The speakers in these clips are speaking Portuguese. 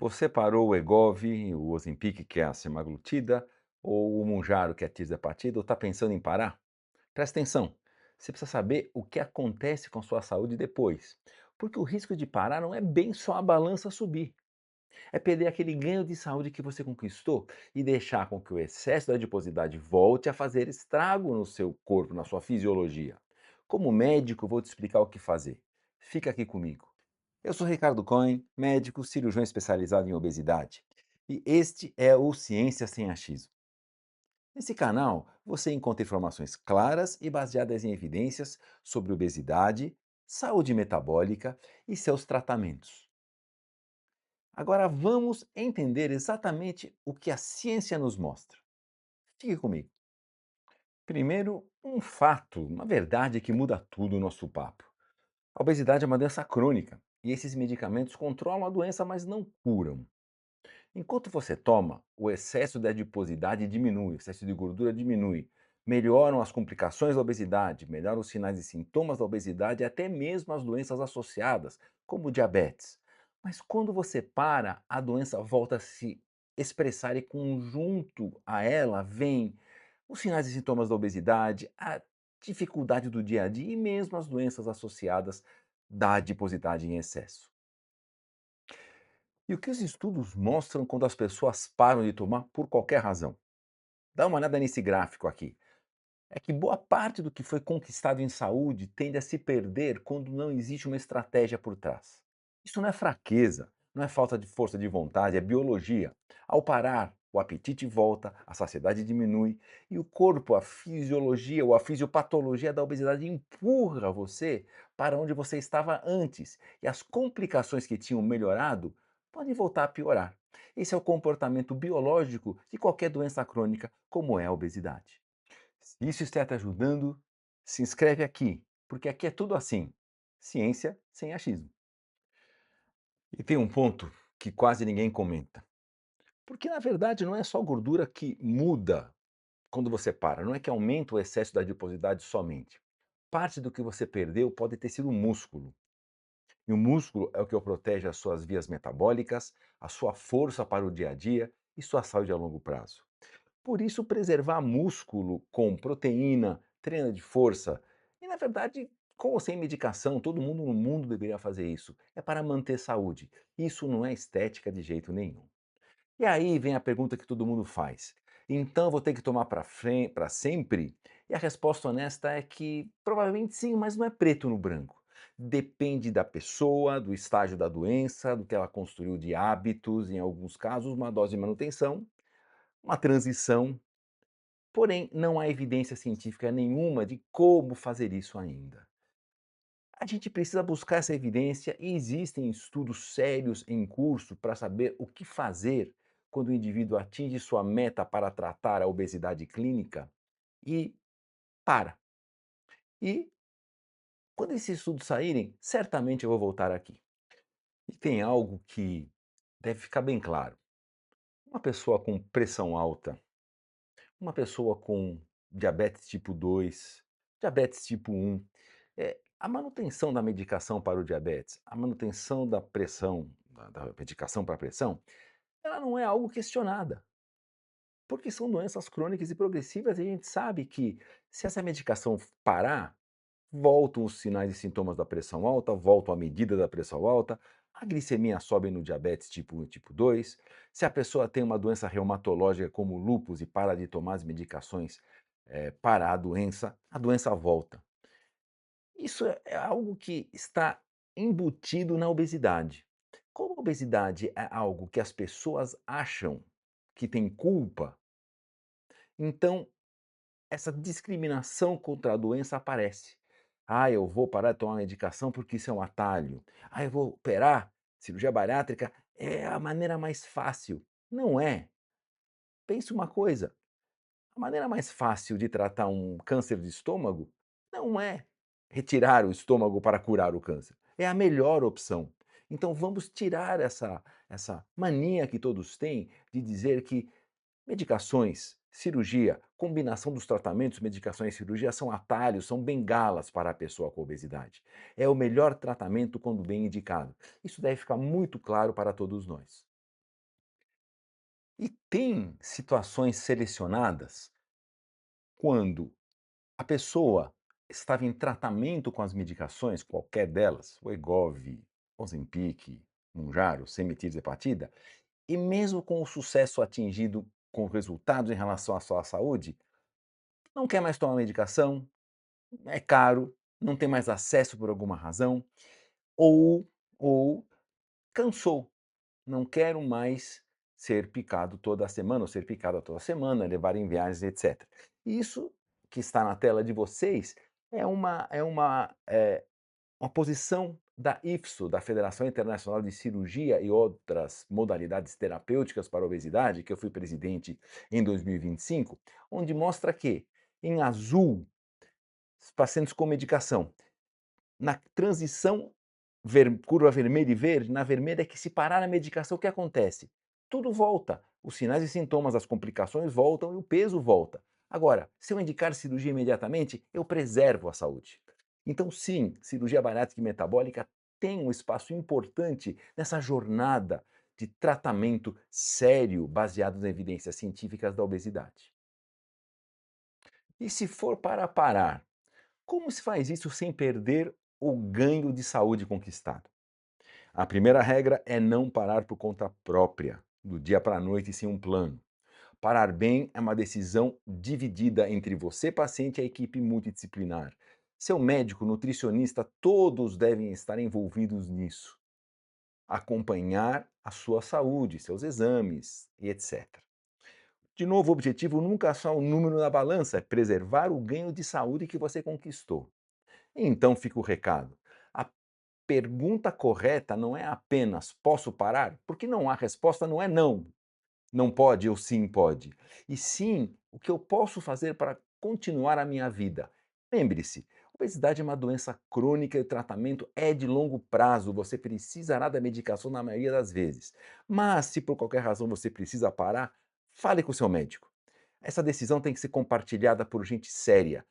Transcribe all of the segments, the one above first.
Você parou o Wegovy, o Ozempic, que é a semaglutida, ou o Mounjaro, que é a tirzepatida, ou está pensando em parar? Presta atenção, você precisa saber o que acontece com a sua saúde depois, porque o risco de parar não é bem só a balança subir, é perder aquele ganho de saúde que você conquistou e deixar com que o excesso da adiposidade volte a fazer estrago no seu corpo, na sua fisiologia. Como médico, vou te explicar o que fazer. Fica aqui comigo. Eu sou Ricardo Cohen, médico cirurgião especializado em obesidade, e este é o Ciência Sem Achismo. Nesse canal você encontra informações claras e baseadas em evidências sobre obesidade, saúde metabólica e seus tratamentos. Agora vamos entender exatamente o que a ciência nos mostra. Fique comigo. Primeiro, um fato, uma verdade que muda tudo o nosso papo. A obesidade é uma doença crônica e esses medicamentos controlam a doença, mas não curam. Enquanto você toma, o excesso de adiposidade diminui, o excesso de gordura diminui. Melhoram as complicações da obesidade, melhoram os sinais e sintomas da obesidade e até mesmo as doenças associadas, como o diabetes. Mas quando você para, a doença volta a se expressar e conjunto a ela vem os sinais e sintomas da obesidade, a dificuldade do dia a dia e mesmo as doenças associadas da adiposidade em excesso. E o que os estudos mostram quando as pessoas param de tomar por qualquer razão? Dá uma olhada nesse gráfico aqui. É que boa parte do que foi conquistado em saúde tende a se perder quando não existe uma estratégia por trás. Isso não é fraqueza, não é falta de força de vontade, é biologia. Ao parar, o apetite volta, a saciedade diminui e o corpo, a fisiologia ou a fisiopatologia da obesidade empurra você para onde você estava antes e as complicações que tinham melhorado podem voltar a piorar. Esse é o comportamento biológico de qualquer doença crônica, como é a obesidade. Se isso está te ajudando, se inscreve aqui, porque aqui é tudo assim. Ciência sem achismo. E tem um ponto que quase ninguém comenta. Porque na verdade não é só gordura que muda quando você para, não é que aumenta o excesso da adiposidade somente. Parte do que você perdeu pode ter sido músculo. E o músculo é o que protege as suas vias metabólicas, a sua força para o dia a dia e sua saúde a longo prazo. Por isso, preservar músculo com proteína, treino de força, e na verdade, com ou sem medicação, todo mundo no mundo deveria fazer isso. É para manter saúde. Isso não é estética de jeito nenhum. E aí vem a pergunta que todo mundo faz. Então eu vou ter que tomar para sempre? E a resposta honesta é que provavelmente sim, mas não é preto no branco. Depende da pessoa, do estágio da doença, do que ela construiu de hábitos, em alguns casos, uma dose de manutenção, uma transição. Porém, não há evidência científica nenhuma de como fazer isso ainda. A gente precisa buscar essa evidência e existem estudos sérios em curso para saber o que fazer quando o indivíduo atinge sua meta para tratar a obesidade clínica e para. E quando esses estudos saírem, certamente eu vou voltar aqui. E tem algo que deve ficar bem claro. Uma pessoa com pressão alta, uma pessoa com diabetes tipo 2, diabetes tipo 1, a manutenção da medicação para o diabetes, a manutenção da pressão, da medicação para a pressão, ela não é algo questionada, porque são doenças crônicas e progressivas e a gente sabe que se essa medicação parar, voltam os sinais e sintomas da pressão alta, voltam a medida da pressão alta, a glicemia sobe no diabetes tipo 1 e tipo 2. Se a pessoa tem uma doença reumatológica como lúpus e para de tomar as medicações para a doença volta. Isso é algo que está embutido na obesidade. Como a obesidade é algo que as pessoas acham que tem culpa, então essa discriminação contra a doença aparece. Ah, eu vou parar de tomar medicação porque isso é um atalho. Ah, eu vou operar, cirurgia bariátrica é a maneira mais fácil. Não é. Pense uma coisa, a maneira mais fácil de tratar um câncer de estômago não é retirar o estômago para curar o câncer. É a melhor opção. Então vamos tirar essa mania que todos têm de dizer que medicações, cirurgia, combinação dos tratamentos, medicações e cirurgia são atalhos, são bengalas para a pessoa com obesidade. É o melhor tratamento quando bem indicado. Isso deve ficar muito claro para todos nós. E tem situações selecionadas quando a pessoa estava em tratamento com as medicações, qualquer delas, Wegovy, Ozempic, Mounjaro, Semaglutida, e mesmo com o sucesso atingido com resultados em relação à sua saúde, não quer mais tomar medicação, é caro, não tem mais acesso por alguma razão, ou ou cansou, não quero mais ser picado toda semana ou ser picada toda semana, levar em viagens, etcétera. Isso que está na tela de vocês uma posição da IFSO, da Federação Internacional de Cirurgia e outras modalidades terapêuticas para a obesidade, que eu fui presidente em 2025, onde mostra que, em azul, pacientes com medicação. Na transição curva vermelha e verde, na vermelha é que se parar a medicação, o que acontece? Tudo volta, os sinais e sintomas, as complicações voltam e o peso volta. Agora, se eu indicar cirurgia imediatamente, eu preservo a saúde. Então, sim, cirurgia bariátrica e metabólica tem um espaço importante nessa jornada de tratamento sério baseado nas evidências científicas da obesidade. E se for para parar, como se faz isso sem perder o ganho de saúde conquistado? A primeira regra é não parar por conta própria, do dia para a noite sem um plano. Parar bem é uma decisão dividida entre você, paciente, e a equipe multidisciplinar. Seu médico, nutricionista, todos devem estar envolvidos nisso. Acompanhar a sua saúde, seus exames e etc. De novo, o objetivo nunca é só o número na balança, é preservar o ganho de saúde que você conquistou. Então fica o recado. A pergunta correta não é apenas posso parar? Porque não há resposta, não é não. Não pode ou sim pode. E sim, o que eu posso fazer para continuar a minha vida? Lembre-se, obesidade é uma doença crônica e o tratamento é de longo prazo. Você precisará da medicação na maioria das vezes. Mas se por qualquer razão você precisa parar, fale com o seu médico. Essa decisão tem que ser compartilhada por gente séria,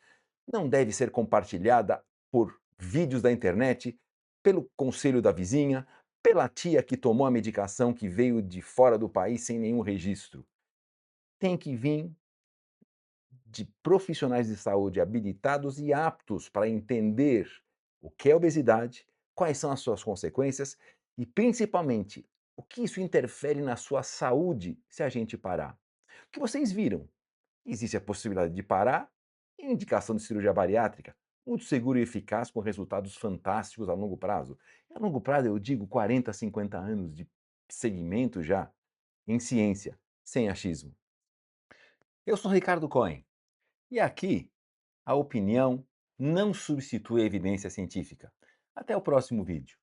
não deve ser compartilhada por vídeos da internet, pelo conselho da vizinha, pela tia que tomou a medicação que veio de fora do país sem nenhum registro. Tem que vir de profissionais de saúde habilitados e aptos para entender o que é obesidade, quais são as suas consequências e, principalmente, o que isso interfere na sua saúde se a gente parar. O que vocês viram? Existe a possibilidade de parar e indicação de cirurgia bariátrica, muito seguro e eficaz com resultados fantásticos a longo prazo. A longo prazo eu digo 40, 50 anos de segmento já em ciência, sem achismo. Eu sou Ricardo Cohen e aqui a opinião não substitui a evidência científica. Até o próximo vídeo.